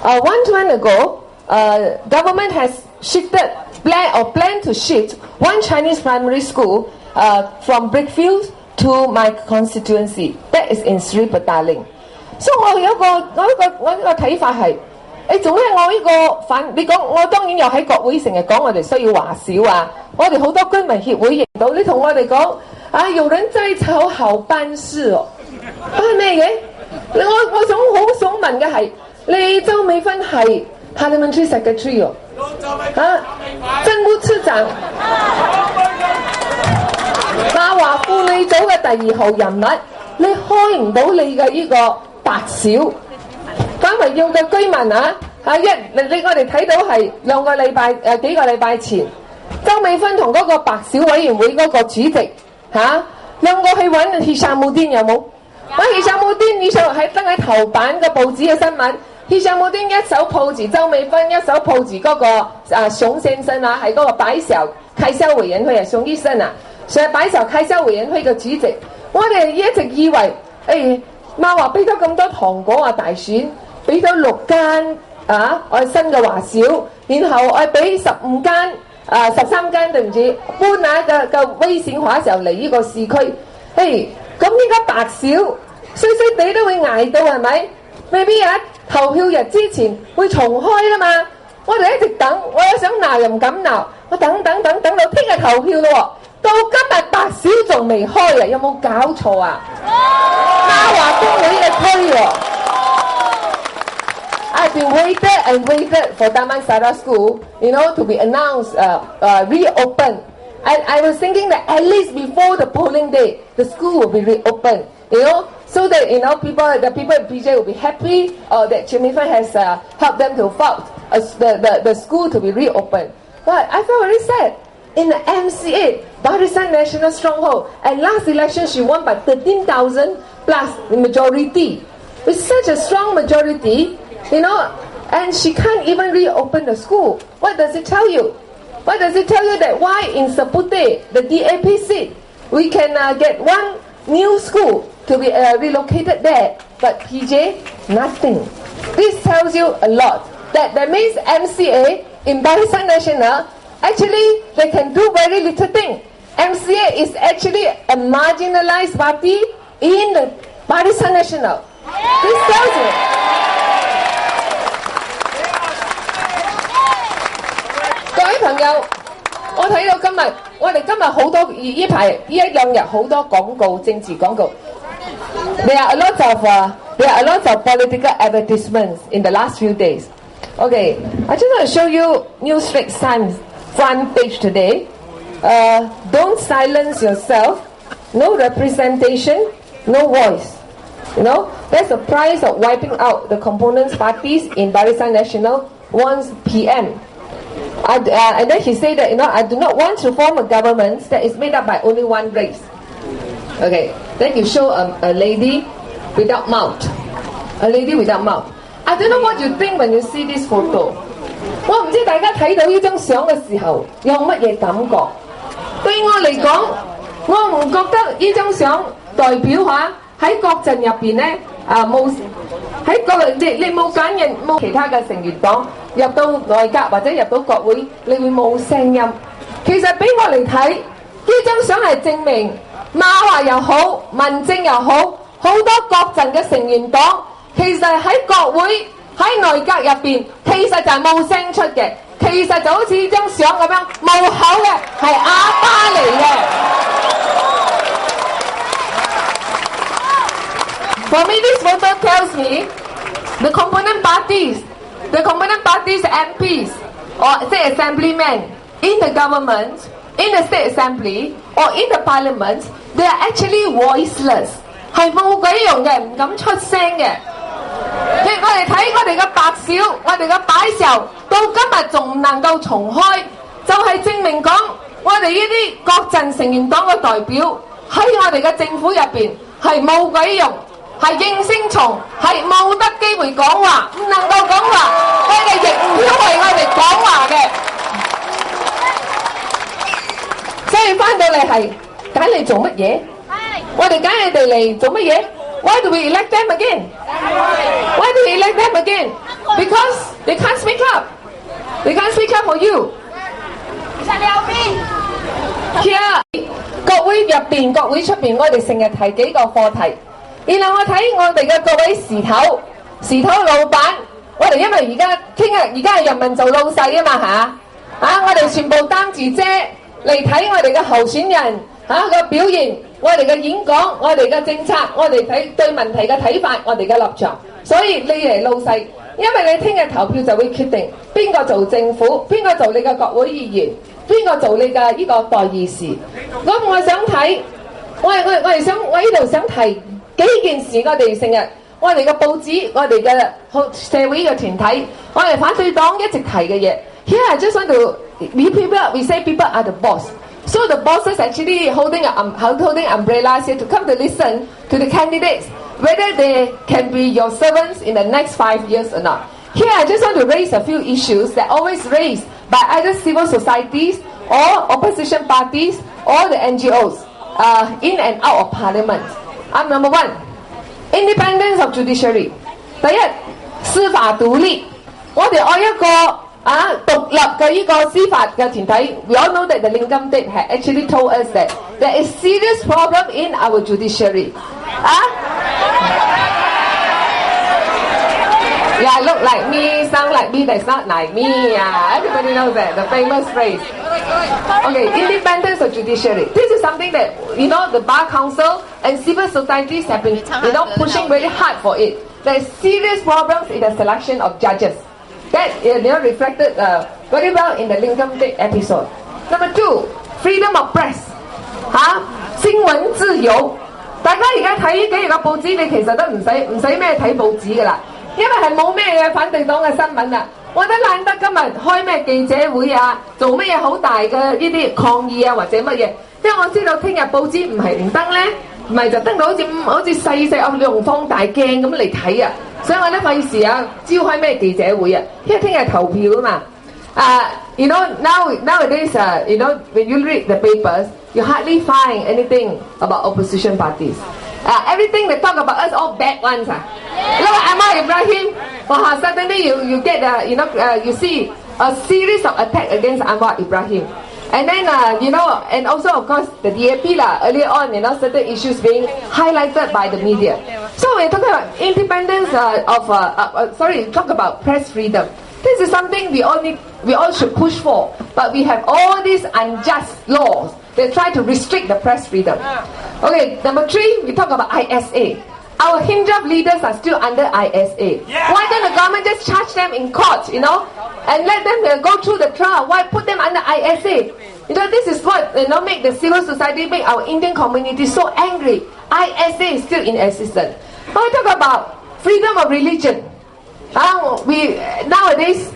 One time ago, government has plan to shift one Chinese primary school from Brickfield to my constituency. That is in Sri Petaling. So 我一個睇法係，做咩我呢個你講我當然又喺國會成日講我哋需要華小啊，我哋好多居民協會認到，你同我哋講啊，有人在炒好辦事哦，係咩嘅？我好想問嘅係，你周美芬係 Parliamentary Secretary 哦，政務次長，馬華婦女組嘅第2號人物，你開唔到你嘅呢個白小，反為要嘅居民啊，我哋睇到係幾個禮拜前，周美芬同嗰個白小委員會嗰個主席兩個去揾Hisamuddin有冇？揾Hisamuddin呢上係登喺頭版嘅報紙嘅新聞。Hisamuddin 一手抱住周美芬，一手抱住嗰個熊先生啊，係嗰個白小開銷委員會啊，熊醫生啊，上白小開銷委員會嘅主席。我哋一直以為馬華俾咗咁多糖果啊，大選俾咗6間我新嘅華小，然後我俾15間13間對唔住搬嘅危險華小嚟呢個市區。咁依家白小衰衰地都會捱到係咪？未必投票日之前會重開啦嘛。我哋一直等，我又想鬧又唔敢鬧，我等到聽日投票咯，到今日白小仲未開啊，有冇搞錯啊？馬華公會嘅區喎。I've been waited for Damansara School, to be announced, reopened. And I was thinking that at least before the polling day, the school will be reopened, so that, the people in PJ will be happy that Chimifan has helped them to vote the school to be reopened. But I felt very sad. In the MCA, Barisan National Stronghold, and last election she won by 13,000 plus the majority. With such a strong majority, and she can't even reopen the school. What does it tell you? What does it tell you that why in Sapute, the DAP seat, we can get one new school to be relocated there, but PJ, nothing. This tells you a lot. That means MCA in Barisan National, actually they can do very little thing. MCA is actually a marginalized party in the Barisan National. This tells you. 各位朋友，我睇到我哋今日好多呢排呢一兩日好多廣告，政治廣告。There are a lot of political advertisements in the last few days. Okay, I just want to show you New Straits Times front page today. Don't silence yourself. No representation, no voice. That's the price of wiping out the components parties in Barisan National 1 p.m. And then he said that, I do not want to form a government that is made up by only one race. Okay, then you show a lady without mouth. A lady without mouth. I don't know what you think when you see this photo. 我唔知大家睇到呢張相嘅時候有乜嘢感覺？對我嚟講，我唔覺得呢張相代表喺國陣入邊咧冇喺國你冇揀人冇其他嘅成員黨入到內閣或者入到國會，你會冇聲音。其實俾我嚟睇呢張相係證明馬華又好，民政又好，好多國陣嘅成員黨其實喺國會喺內閣入邊，其實就係冇聲出嘅。其實就好似呢張相咁樣冇口嘅，係啞巴嚟嘅。For me, this photo tells me the component parties MPs or state assemblymen in the government, in the state assembly or in the parliament, they are actually voiceless， 係冇鬼用嘅，唔敢出聲嘅。我哋睇我哋嘅白小，我哋嘅擺壽，到今日仲唔能夠重開，就係證明講我哋呢啲國陣成員黨嘅代表喺我哋嘅政府入邊係冇鬼用。係應聲蟲，係冇得機會講話，唔能夠講話，佢哋亦唔曉為我哋講話嘅。所以翻到嚟係揀你做乜嘢？我哋揀你哋嚟做乜嘢？ Why do we elect them again? Why do we elect them again? because they can't speak up. They can't speak up for you. Here, 國會入邊、國會出邊，我哋成日提幾個課題。然後我睇我哋嘅各位時頭老闆，我哋因為而家係人民做老細啊嘛我哋全部擔住遮嚟睇我哋嘅候選人個表現，我哋嘅演講，我哋嘅政策，我哋睇對問題嘅睇法，我哋嘅立場。所以你係老細，因為你聽日投票就會決定邊個做政府，邊個做你嘅國會議員，邊個做你嘅呢個代議士。咁我想睇，我呢度想提幾件事，我哋嘅報紙，我哋嘅社會嘅團體，我哋反對黨一直提嘅嘢。Here I just want to we say people are the boss. So the bosses actually holding umbrellas here to come to listen to the candidates, whether they can be your servants in the next 5 years or not. Here I just want to raise a few issues that are always raised by either civil societies or opposition parties or the NGOs in and out of parliament. Number one, independence of judiciary. 第一，司法獨立。我哋愛一個獨立嘅呢個司法嘅團體。We all know that the Lincoln State had actually told us that there is serious problem in our judiciary. Yeah, look like me, sound like me, that's not like me. Everybody knows that, the famous phrase. Okay, independence of judiciary. This is something that, the Bar Council and civil societies have been, pushing very hard for it. There's serious problems in the selection of judges. That, reflected very well in the Lincoln State episode. Number two, freedom of press. 新聞自由。大家而家睇幾日嘅報紙，你其實都唔使咩睇報紙㗎啦。因為係冇咩嘅反對黨嘅新聞啦，我覺得懶得今日開咩記者會做乜嘢好大嘅呢啲抗議或者乜嘢，因為我知道聽日報紙唔係唔登咧，唔係就登到好似細用放大鏡咁嚟睇所以我覺得費事召開咩記者會因為聽日投票嘛。Nowadays, when you read the papers, you hardly find anything about opposition parties. Everything they talk about us all bad ones. Look at Anwar Ibrahim. Suddenly you get you see a series of attacks against Anwar Ibrahim. And then and also of course the DAP earlier on, certain issues being highlighted by the media. So we're talking about independence talk about press freedom. This is something we all should push for. But we have all these unjust laws that try to restrict the press freedom. Okay, number three, we talk about ISA. Our Hijab leaders are still under ISA. Why don't the government just charge them in court, and let them go through the trial? Why put them under ISA? This is what make the civil society, make our Indian community so angry. ISA is still in existence. When we talk about freedom of religion, nowadays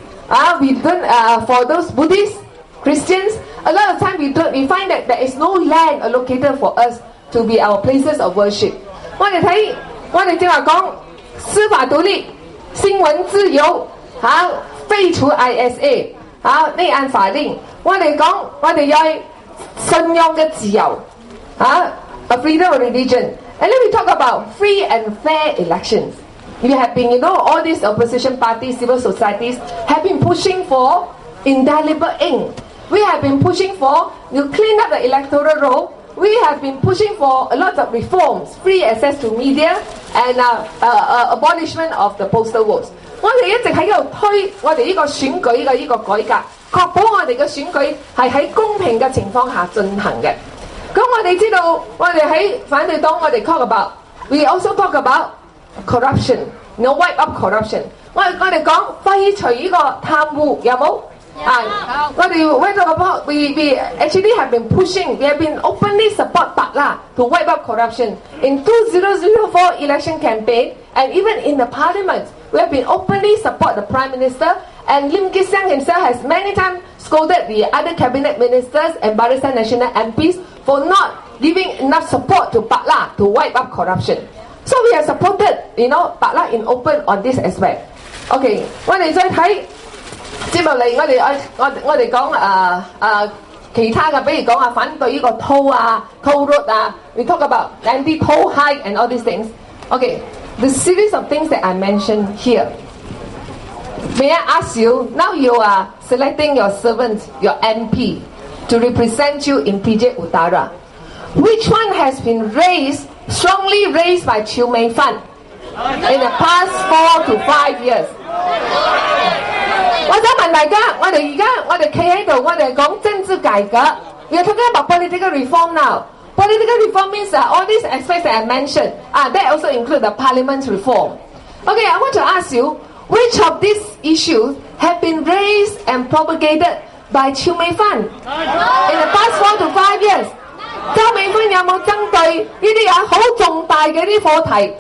we don't for those Buddhists, Christians, a lot of time we find that there is no land allocated for us to be our places of worship. 我哋正話講司法獨立、新聞自由廢除 ISA 呢按法令。我哋講我哋有信仰嘅自由a freedom of religion. And then we talk about free and fair elections. We have been, all these opposition parties, civil societies have been pushing for indelible ink. We have been pushing for clean up the electoral roll. We have been pushing for a lot of reforms, free access to media, and abolishment of the postal votes. 我哋一直喺度推我哋呢個選舉嘅呢個改革，確保我哋嘅選舉係喺公平嘅情況下進行嘅。咁我哋知道，我哋喺反對黨，我哋 talk about, we also talk about corruption, wipe up corruption. 我哋講廢除呢個貪污，有冇？we actually have been pushing, we have been openly support Pakla to wipe up corruption. In 2004 election campaign and even in the parliament, we have been openly support the Prime Minister, and Lim Kee Siang himself has many times scolded the other cabinet ministers and Barisan Nasional MPs for not giving enough support to Pakla to wipe up corruption. So we have supported, Pakla in open on this aspect. Okay, 我哋再睇接落嚟，我哋講其他嘅，比如講反對呢個toll road we talk about anti-toll hike and all these things. Okay, the series of things that I mentioned here. May I ask you, now you are selecting your servant, your MP, to represent you in PJ Utara. Which one has been strongly raised by Chiu Mei Fan in the past 4 to 5 years? 我想問大家，我哋而家我哋企喺度，我哋講政治改革。We are talking about political reform now. Political reform means that all these aspects that I mentioned, that also include the parliament reform. Okay, I want to ask you, which of these issues have been raised and propagated by Chiu Mei Fan in the past 4 to 5 years? 周美芬有冇針對呢啲好重大嘅啲課題